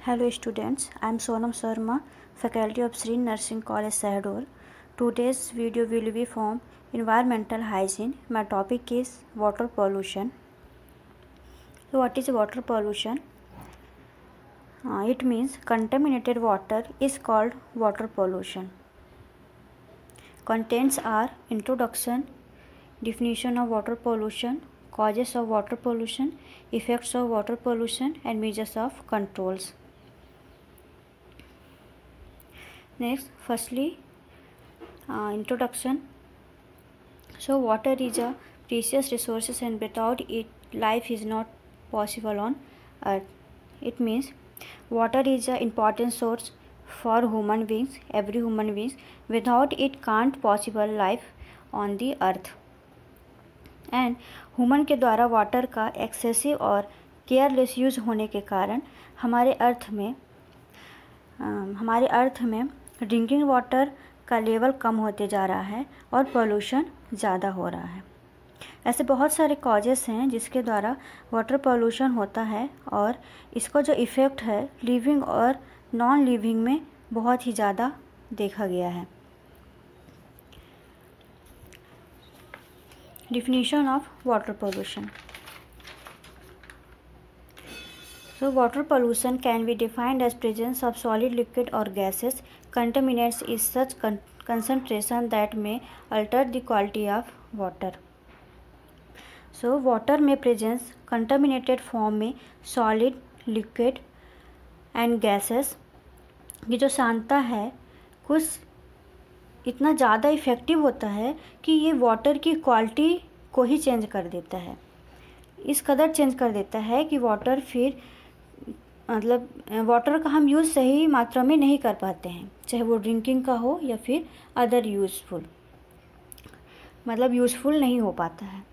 Hello students, I am Sonam Sharma, faculty of Sri Nursing College, Sahdol. Today's video will be from environmental hygiene. My topic is water pollution. So what is water pollution? It means contaminated water is called water pollution. Contents are introduction, definition of water pollution, causes of water pollution, effects of water pollution and measures of controls. Next, firstly, introduction. So water is a precious resource and without it life is not possible on earth. It means water is an important source for human beings, every human beings. Without it can't possible life on the earth. And human के द्वारा water का excessive और careless use होने के कारण हमारे अर्थ में drinking water का लेवल कम होते जा रहा है और पोल्यूशन ज़्यादा हो रहा है। ऐसे बहुत सारे कॉजेस हैं जिसके द्वारा वाटर पोल्यूशन होता है और इसका जो इफ़ेक्ट है लिविंग और नॉन लिविंग में बहुत ही ज़्यादा देखा गया है। Definition of water pollution. So water pollution can be defined as presence of solid, liquid or gases. Contaminants is such concentration that may alter the quality of water. So water में presence contaminated form में solid, liquid and gases की जो सांद्रता है कुछ इतना ज़्यादा effective होता है कि ये वाटर की क्वालिटी को ही चेंज कर देता है। इस कदर चेंज कर देता है कि वाटर फिर वाटर का हम यूज़ सही मात्रा में नहीं कर पाते हैं, चाहे वो ड्रिंकिंग का हो या फिर अदर यूज़फुल, यूज़फुल नहीं हो पाता है।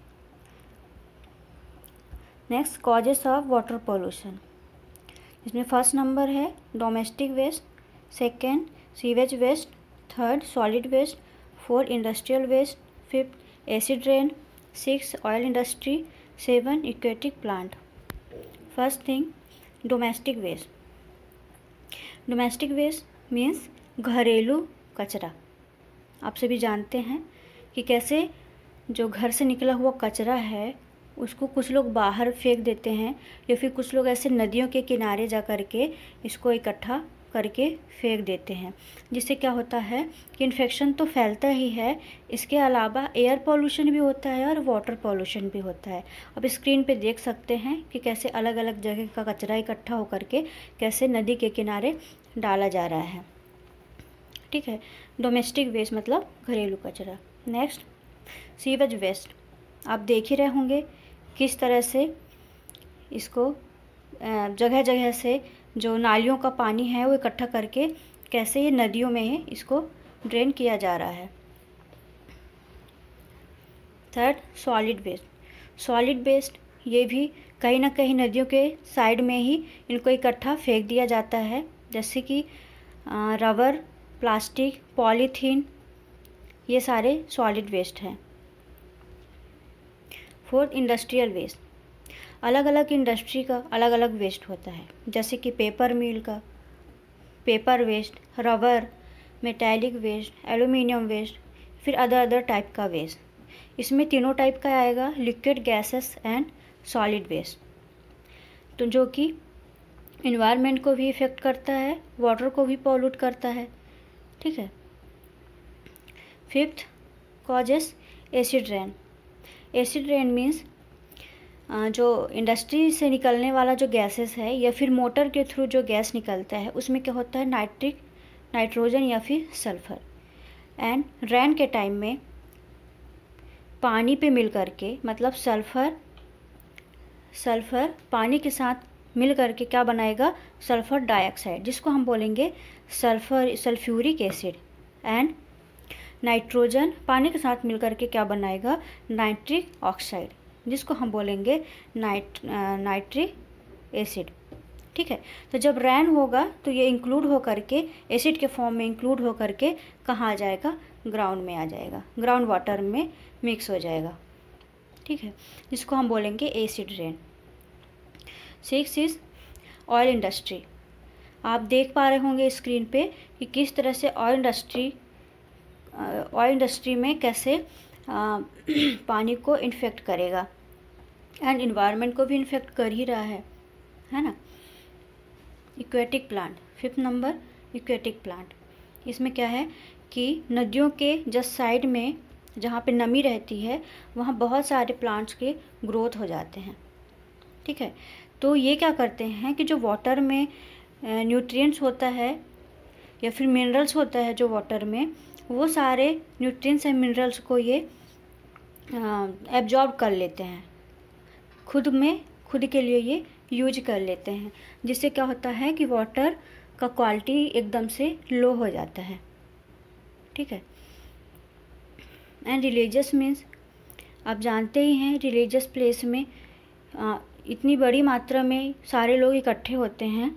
Next, causes of water pollution. इसमें फर्स्ट नंबर है domestic waste, second sewage waste, third solid waste, fourth industrial waste, fifth acid rain, six oil industry, seven aquatic plant. First thing domestic waste. Domestic waste means घरेलू कचरा। आप सभी जानते हैं कि कैसे जो घर से निकला हुआ कचरा है उसको कुछ लोग बाहर फेंक देते हैं या फिर कुछ लोग ऐसे नदियों के किनारे जा कर के इसको इकट्ठा करके फेंक देते हैं, जिससे क्या होता है कि इन्फेक्शन तो फैलता ही है, इसके अलावा एयर पोल्यूशन भी होता है और वाटर पोल्यूशन भी होता है। अब स्क्रीन पे देख सकते हैं कि कैसे अलग अलग जगह का कचरा इकट्ठा होकर के कैसे नदी के किनारे डाला जा रहा है। ठीक है, डोमेस्टिक वेस्ट मतलब घरेलू कचरा। Next sewage waste. आप देख ही रहे होंगे किस तरह से इसको जगह जगह से जो नालियों का पानी है वो इकट्ठा करके कैसे ये नदियों में इसको ड्रेन किया जा रहा है। Third solid waste. Solid waste ये भी कहीं ना कहीं नदियों के साइड में ही इनको इकट्ठा फेंक दिया जाता है, जैसे कि रबर, प्लास्टिक, पॉलीथीन, ये सारे सॉलिड वेस्ट हैं। Fourth industrial waste. अलग अलग इंडस्ट्री का अलग अलग वेस्ट होता है, जैसे कि पेपर मिल का paper waste, rubber, metallic waste, aluminium waste, फिर अदर टाइप का वेस्ट। इसमें तीनों टाइप का आएगा, liquid, gases and solid waste, तो जो कि इन्वायरमेंट को भी इफ़ेक्ट करता है, वाटर को भी पॉल्यूट करता है। ठीक है। Fifth causes acid rain. Acid rain means जो इंडस्ट्री से निकलने वाला जो गैसेस है या फिर मोटर के थ्रू जो गैस निकलता है उसमें क्या होता है नाइट्रोजन या फिर सल्फ़र, एंड रेन के टाइम में पानी पे मिल करके सल्फ़र पानी के साथ मिल करके क्या बनाएगा, सल्फ़र डाइऑक्साइड, जिसको हम बोलेंगे सल्फ्यूरिक एसिड, एंड नाइट्रोजन पानी के साथ मिल करके क्या बनाएगा, नाइट्रिक ऑक्साइड, जिसको हम बोलेंगे नाइट्रिक एसिड। ठीक है। तो जब रेन होगा तो ये इंक्लूड हो करके एसिड के फॉर्म में इंक्लूड हो करके कहाँ आ जाएगा, ग्राउंड में आ जाएगा, ग्राउंड वाटर में मिक्स हो जाएगा। ठीक है, जिसको हम बोलेंगे acid rain. Six is oil industry. आप देख पा रहे होंगे स्क्रीन पे कि किस तरह से ऑयल इंडस्ट्री में कैसे पानी को इन्फेक्ट करेगा एंड इन्वायरमेंट को भी इन्फेक्ट कर ही रहा है ना। Aquatic plant, 5th number aquatic plant. इसमें क्या है कि नदियों के जस्ट साइड में जहाँ पे नमी रहती है वहाँ बहुत सारे प्लांट्स के ग्रोथ हो जाते हैं, ठीक है। तो ये क्या करते हैं कि जो वाटर में न्यूट्रिएंट्स होता है या फिर मिनरल्स होता है जो वाटर में, वो सारे न्यूट्रिएंट्स एंड मिनरल्स को ये एब्जॉर्ब कर लेते हैं, खुद के लिए ये यूज कर लेते हैं, जिससे क्या होता है कि वाटर का क्वालिटी एकदम से लो हो जाता है, ठीक है। एंड रिलीजियस मीन्स आप जानते ही हैं, रिलीजियस प्लेस में इतनी बड़ी मात्रा में सारे लोग इकट्ठे होते हैं,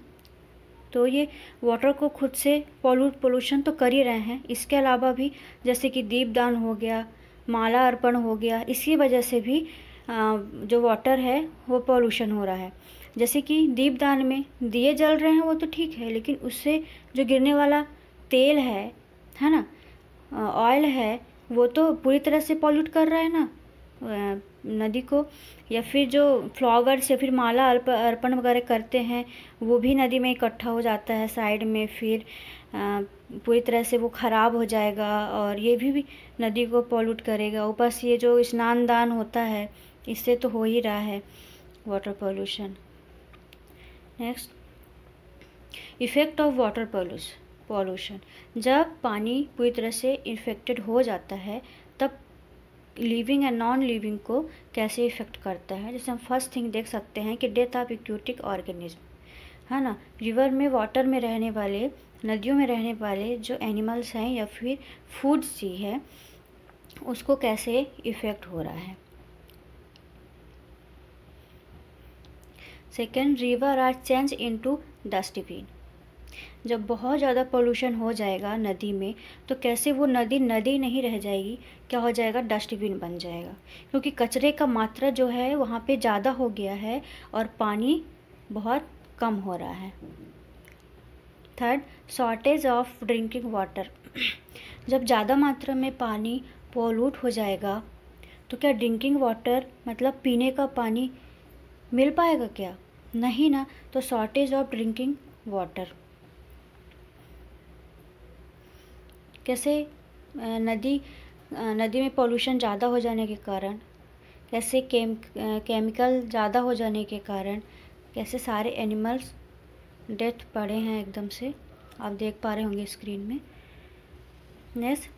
तो ये वाटर को खुद से पोल्यूशन तो कर ही रहे हैं। इसके अलावा भी जैसे कि दीपदान हो गया, माला अर्पण हो गया, इसी वजह से भी जो वाटर है वो पोल्यूशन हो रहा है। जैसे कि दीपदान में दिए जल रहे हैं वो तो ठीक है, लेकिन उससे जो गिरने वाला तेल है ना, ऑयल है, वो तो पूरी तरह से पॉल्यूट कर रहा है ना नदी को। या फिर जो फ्लावर्स या फिर माला अर्पण वगैरह करते हैं वो भी नदी में इकट्ठा हो जाता है साइड में, फिर पूरी तरह से वो ख़राब हो जाएगा और ये भी नदी को पॉल्यूट करेगा। ऊपर से ये जो स्नान दान होता है इससे तो हो ही रहा है water pollution. Next, effect of water pollution. जब पानी पूरी तरह से इन्फेक्टेड हो जाता है तब लिविंग एंड नॉन लिविंग को कैसे इफ़ेक्ट करता है। जैसे हम फर्स्ट थिंग देख सकते हैं कि डेथ ऑफ एक्वेटिक ऑर्गेनिज्म, है ना। रिवर में, वाटर में रहने वाले, नदियों में रहने वाले जो एनिमल्स हैं या फिर फूड सी है, उसको कैसे इफ़ेक्ट हो रहा है। Second, river are change into dustbin. जब बहुत ज़्यादा पोल्यूशन हो जाएगा नदी में तो कैसे वो नदी नहीं रह जाएगी, क्या हो जाएगा, डस्टबिन बन जाएगा, क्योंकि कचरे का मात्रा जो है वहाँ पे ज़्यादा हो गया है और पानी बहुत कम हो रहा है। Third, shortage of drinking water. जब ज़्यादा मात्रा में पानी पोल्यूट हो जाएगा तो क्या ड्रिंकिंग वाटर मतलब पीने का पानी मिल पाएगा क्या, नहीं ना। तो शॉर्टेज ऑफ ड्रिंकिंग वाटर। कैसे नदी में पोल्यूशन ज़्यादा हो जाने के कारण, कैसे केमिकल ज़्यादा हो जाने के कारण कैसे सारे एनिमल्स डेथ पड़े हैं एकदम से, आप देख पा रहे होंगे स्क्रीन में। नेक्स्ट,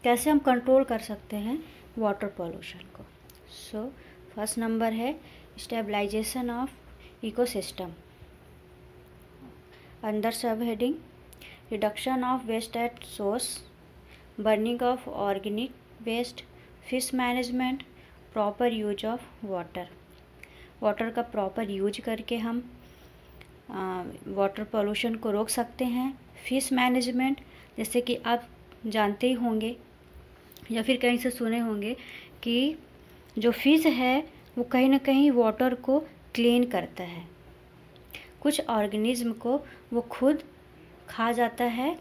कैसे हम कंट्रोल कर सकते हैं वाटर पोल्यूशन को। सो फर्स्ट नंबर है stabilization of ecosystem. Under sub heading, reduction of waste at source, burning of organic waste, fish management, proper use of water का प्रॉपर यूज करके हम वाटर पोल्यूशन को रोक सकते हैं। फिश मैनेजमेंट, जैसे कि आप जानते ही होंगे या फिर कहीं से सुने होंगे कि जो फिश है वो कहीं ना कहीं वाटर को क्लीन करता है, कुछ ऑर्गेनिज्म को वो खुद खा जाता है,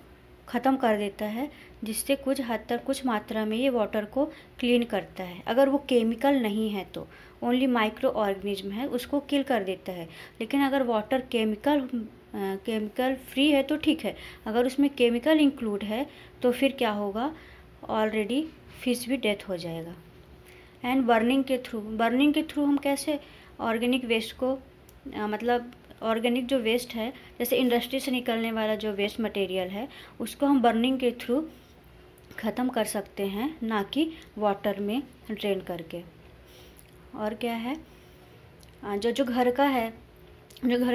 ख़त्म कर देता है, जिससे कुछ हद तक, कुछ मात्रा में ये वाटर को क्लीन करता है। अगर वो केमिकल नहीं है तो ओनली माइक्रो ऑर्गेनिज्म है, उसको किल कर देता है। लेकिन अगर वाटर केमिकल फ्री है तो ठीक है, अगर उसमें केमिकल इंक्लूड है तो फिर क्या होगा, ऑलरेडी फिश भी डेथ हो जाएगा। एंड बर्निंग के थ्रू हम कैसे ऑर्गेनिक वेस्ट को मतलब ऑर्गेनिक जो वेस्ट है, जैसे इंडस्ट्री से निकलने वाला जो वेस्ट मटेरियल है, उसको हम बर्निंग के थ्रू ख़त्म कर सकते हैं, ना कि वाटर में ड्रेन करके। और क्या है, जो घर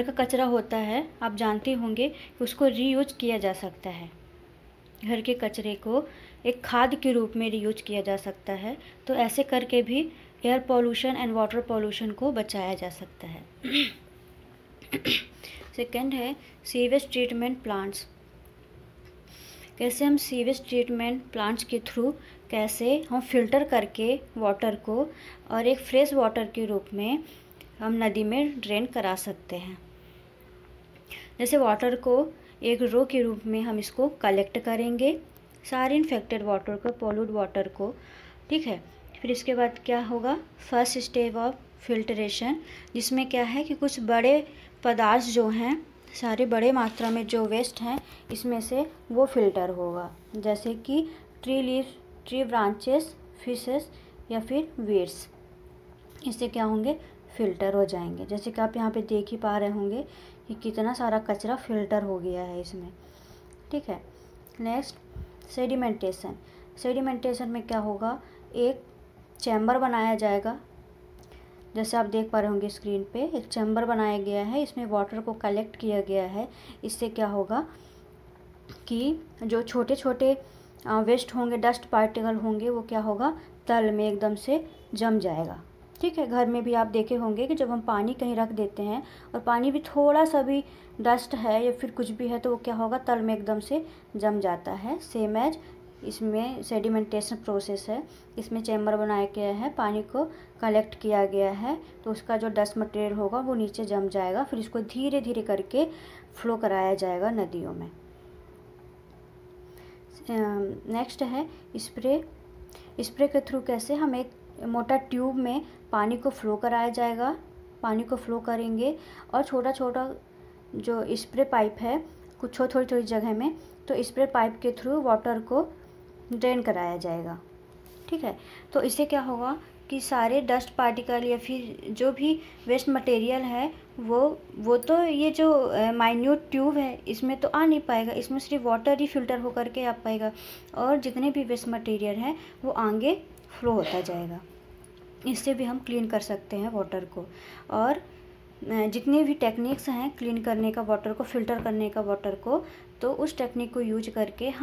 का कचरा होता है, आप जानते होंगे कि उसको रीयूज किया जा सकता है। घर के कचरे को एक खाद के रूप में रीयूज किया जा सकता है, तो ऐसे करके भी air pollution and water pollution को बचाया जा सकता है। सेकेंड है सीवेज ट्रीटमेंट प्लांट्स। कैसे हम सीवेज ट्रीटमेंट प्लांट्स के थ्रू कैसे हम फिल्टर करके वाटर को और एक फ्रेश वाटर के रूप में हम नदी में ड्रेन करा सकते हैं। जैसे वाटर को एक रो के रूप में हम इसको कलेक्ट करेंगे, सारे इन्फेक्टेड वाटर को, पॉल्यूट वाटर को, ठीक है। फिर इसके बाद क्या होगा, फर्स्ट स्टेप ऑफ फिल्ट्रेशन, जिसमें क्या है कि कुछ बड़े पदार्थ जो हैं, सारे बड़े मात्रा में जो वेस्ट हैं, इसमें से वो फिल्टर होगा, जैसे कि tree leaves, tree branches, fishes या फिर वीड्स, इससे क्या होंगे, फ़िल्टर हो जाएंगे। जैसे कि आप यहाँ पे देख ही पा रहे होंगे कि कितना सारा कचरा फ़िल्टर हो गया है इसमें, ठीक है। Next sedimentation. सेडिमेंटेशन में क्या होगा, एक चैम्बर बनाया जाएगा, जैसे आप देख पा रहे होंगे स्क्रीन पे एक चैम्बर बनाया गया है, इसमें वाटर को कलेक्ट किया गया है। इससे क्या होगा कि जो छोटे छोटे वेस्ट होंगे, डस्ट पार्टिकल होंगे, वो क्या होगा, तल में एकदम से जम जाएगा, ठीक है। घर में भी आप देखे होंगे कि जब हम पानी कहीं रख देते हैं और पानी भी थोड़ा सा भी डस्ट है या फिर कुछ भी है, तो वो क्या होगा, तल में एकदम से जम जाता है। सेम एज इसमें सेडिमेंटेशन प्रोसेस है, इसमें चैम्बर बनाया गया है, पानी को कलेक्ट किया गया है, तो उसका जो डस्ट मटेरियल होगा वो नीचे जम जाएगा, फिर इसको धीरे धीरे करके फ्लो कराया जाएगा नदियों में। नेक्स्ट है स्प्रे। स्प्रे के थ्रू कैसे, हम एक मोटा ट्यूब में पानी को फ्लो कराया जाएगा, पानी को फ्लो करेंगे और छोटा छोटा जो स्प्रे पाइप है, कुछ थोड़ी थोड़ी जगह में, तो स्प्रे पाइप के थ्रू वाटर को ड्रेन कराया जाएगा, ठीक है। तो इससे क्या होगा कि सारे डस्ट पार्टिकल या फिर जो भी वेस्ट मटेरियल है वो तो ये जो माइन्यूट ट्यूब है इसमें तो आ नहीं पाएगा, इसमें सिर्फ वाटर ही फिल्टर होकर के आ पाएगा, और जितने भी वेस्ट मटेरियल है वो आगे फ्लो होता जाएगा। इससे भी हम क्लीन कर सकते हैं वाटर को। और जितने भी टेक्निक्स हैं क्लीन करने का वाटर को, फिल्टर करने का वाटर को, तो उस टेक्निक को यूज करके हम